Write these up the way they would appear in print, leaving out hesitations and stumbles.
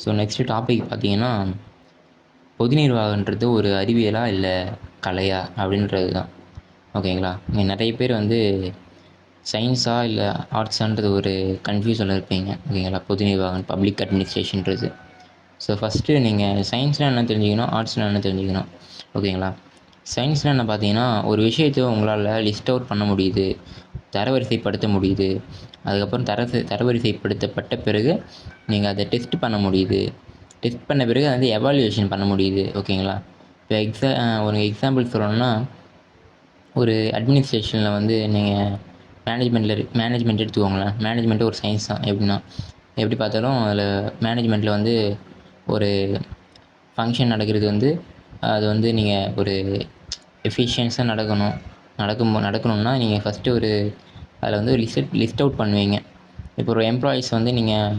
So next topic பார்த்தீங்கன்னா, பொது நிர்வாகன்றது ஒரு அறிவியலா இல்லை கலையா அப்படின்றது தான். ஓகேங்களா? இங்கே நிறைய பேர் வந்து சயின்ஸா இல்லை ஆர்ட்ஸான்றது ஒரு கன்ஃப்யூஷனில் இருப்பீங்க. ஓகேங்களா? பொது நிர்வாகம், பப்ளிக் அட்மினிஸ்ட்ரேஷன்றது. ஸோ ஃபஸ்ட்டு நீங்கள் சயின்ஸ்னால் என்ன தெரிஞ்சுக்கணும், ஆர்ட்ஸ்னால் என்ன தெரிஞ்சுக்கணும். ஓகேங்களா? சயின்ஸ்னால் என்ன பார்த்தீங்கன்னா, ஒரு விஷயத்தை உங்களால் லிஸ்ட் அவுட் பண்ண முடியுது, தரவரிசைப்படுத்த முடியுது. அதுக்கப்புறம் தரவரிசைப்படுத்தப்பட்ட பிறகு நீங்கள் அதை டெஸ்ட் பண்ண முடியுது. டெஸ்ட் பண்ண பிறகு அதை வந்து எவாலுவேஷன் பண்ண முடியுது. ஓகேங்களா? இப்போ ஒரு எக்ஸாம்பிள் சொல்லணும்னா, ஒரு அட்மினிஸ்ட்ரேஷனில் வந்து நீங்கள் மேனேஜ்மெண்ட் எடுத்துக்கோங்களேன். மேனேஜ்மெண்ட்டு ஒரு சயின்ஸ் தான். எப்படி பார்த்தாலும் அதில் மேனேஜ்மெண்ட்டில் வந்து ஒரு ஃபங்க்ஷன் நடக்கிறது வந்து அது வந்து நீங்கள் ஒரு எஃபிஷியன்ஸாக நடக்கணும்னா நீங்கள் ஃபஸ்ட்டு அதில் வந்து ஒரு லிஸ்ட் அவுட் பண்ணுவீங்க. இப்போ ஒரு எம்ப்ளாயீஸ் வந்து நீங்கள்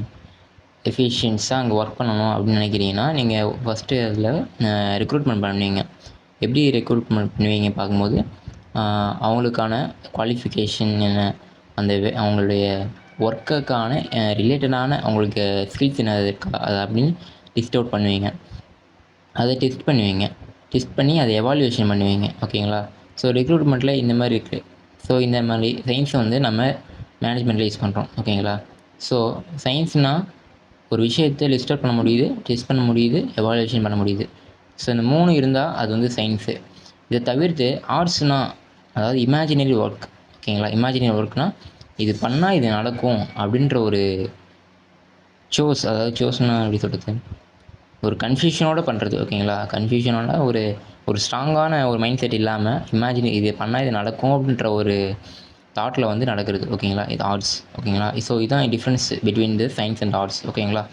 எஃபிஷியன்ஸாக அங்கே ஒர்க் பண்ணணும் அப்படின்னு நினைக்கிறீங்கன்னா, நீங்கள் ஃபஸ்ட்டு அதில் ரெக்ரூட்மெண்ட் பண்ணுவீங்க. எப்படி ரெக்ரூட்மெண்ட் பண்ணுவீங்க பார்க்கும்போது, அவங்களுக்கான குவாலிஃபிகேஷன் என்ன, அவங்களுடைய ஒர்க்குக்கான ரிலேட்டடான அவங்களுக்கு ஸ்கில்ஸ் என்ன இருக்கா அது அப்படின்னு லிஸ்ட் அவுட் பண்ணுவீங்க. அதை டெஸ்ட் பண்ணுவீங்க. டெஸ்ட் பண்ணி அதை எவாலுவேஷன் பண்ணுவீங்க. ஓகேங்களா? ஸோ ரெக்ரூட்மெண்ட்டில் இந்த மாதிரி இருக்குது. ஸோ இந்த மாதிரி சயின்ஸை வந்து நம்ம மேனேஜ்மெண்ட்டில் யூஸ் பண்ணுறோம். ஓகேங்களா? ஸோ சயின்ஸ்னால் ஒரு விஷயத்தை லிஸ்ட் அவுட் பண்ண முடியுது, டெஸ்ட் பண்ண முடியுது, எவாலுவேஷன் பண்ண முடியுது. ஸோ இந்த 3 இருந்தால் அது வந்து சயின்ஸு. இதை தவிர்த்து ஆர்ட்ஸ்னால் அதாவது இமேஜினரி ஒர்க். ஓகேங்களா? இமேஜினரி ஒர்க்னால் இது பண்ணால் இது நடக்கும் அப்படின்ற ஒரு சோஸ்னால் எப்படி சொல்கிறது, ஒரு கன்ஃபியூஷனோடு பண்ணுறது. ஓகேங்களா? கன்ஃபியூஷனோட ஒரு ஸ்ட்ராங்கான ஒரு மைண்ட் செட் இல்லாமல் இது பண்ணால் இது நடக்கும் அப்படின்ற ஒரு தாட்டில் வந்து நடக்கிறது. ஓகேங்களா? இது ஆர்ட்ஸ். ஓகேங்களா? ஸோ இதுதான் difference between the science and arts. ஓகேங்களா?